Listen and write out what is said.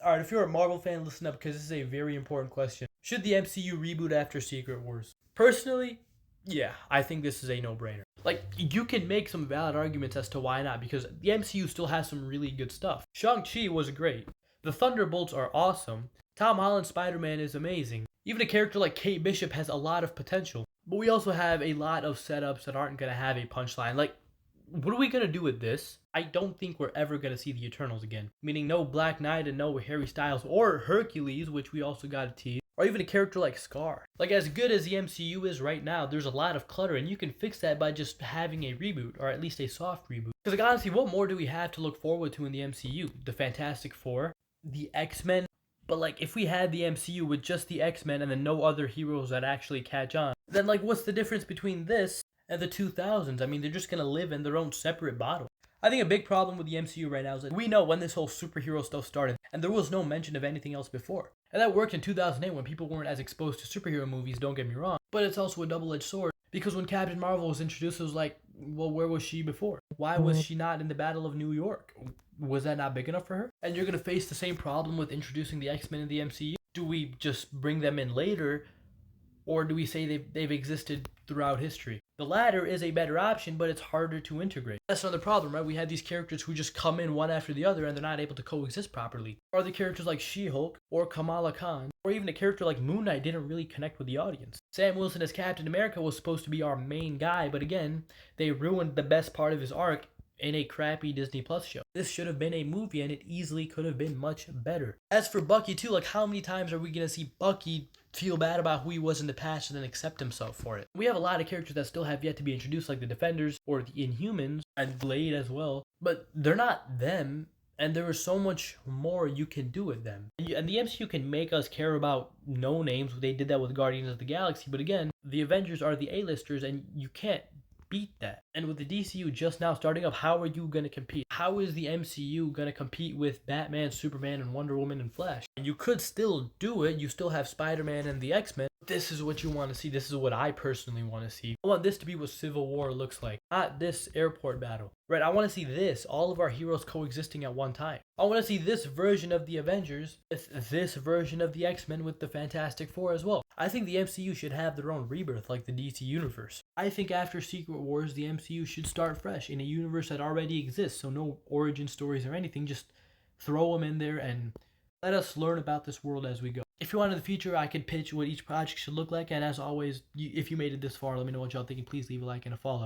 Alright, if you're a Marvel fan, listen up because this is a very important question. Should the MCU reboot after Secret Wars? Personally, yeah, I think this is a no-brainer. Like, you can make some valid arguments as to why not, because the MCU still has some really good stuff. Shang-Chi was great. The Thunderbolts are awesome. Tom Holland's Spider-Man is amazing. Even a character like Kate Bishop has a lot of potential. But we also have a lot of setups that aren't going to have a punchline. Like, what are we going to do with this? I don't think we're ever going to see the Eternals again. Meaning no Black Knight and no Harry Styles or Hercules, which we also got a tease. Or even a character like Scar. Like, as good as the MCU is right now, there's a lot of clutter, and you can fix that by just having a reboot, or at least a soft reboot. Because, like, honestly, what more do we have to look forward to in the MCU? The Fantastic Four? The X-Men? But, like, if we had the MCU with just the X-Men and then no other heroes that actually catch on, then, like, what's the difference between this and the 2000s? I mean, they're just gonna live in their own separate bottle. I think a big problem with the MCU right now is that we know when this whole superhero stuff started, and there was no mention of anything else before. And that worked in 2008 when people weren't as exposed to superhero movies, don't get me wrong. But it's also a double-edged sword, because when Captain Marvel was introduced, it was like, well, where was she before? Why was she not in the Battle of New York? Was that not big enough for her? And you're gonna face the same problem with introducing the X-Men in the MCU? Do we just bring them in later, or do we say they've existed throughout history? The latter is a better option, but it's harder to integrate. That's another problem, right? We have these characters who just come in one after the other and they're not able to coexist properly. Or the characters like She-Hulk or Kamala Khan, or even a character like Moon Knight didn't really connect with the audience. Sam Wilson as Captain America was supposed to be our main guy, but again, they ruined the best part of his arc in a crappy Disney Plus show. This should have been a movie, and it easily could have been much better. As for Bucky too, like, how many times are we gonna see Bucky feel bad about who he was in the past and then accept himself for it? We have a lot of characters that still have yet to be introduced, like the Defenders or the Inhumans and Blade as well, but they're not them, and there is so much more you can do with them. And the MCU can make us care about no names. They did that with Guardians of the Galaxy, but again, the Avengers are the A-listers, and you can't beat that. And with the DCU just now starting up, how are you going to compete? How is the MCU going to compete with Batman, Superman, and Wonder Woman and Flash? And you could still do it. You still have Spider-Man and the X-Men. This is what you want to see. This is what I personally want to see. I want this to be what Civil War looks like, not this airport battle. Right, I want to see this, all of our heroes coexisting at one time. I want to see this version of the Avengers with this version of the X-Men with the Fantastic Four as well. I think the MCU should have their own rebirth like the DC Universe. I think after Secret Wars, the MCU should start fresh in a universe that already exists, so no origin stories or anything, just throw them in there and let us learn about this world as we go. If you want in the future, I could pitch what each project should look like, and as always, if you made it this far, let me know what y'all thinking. Please leave a like and a follow.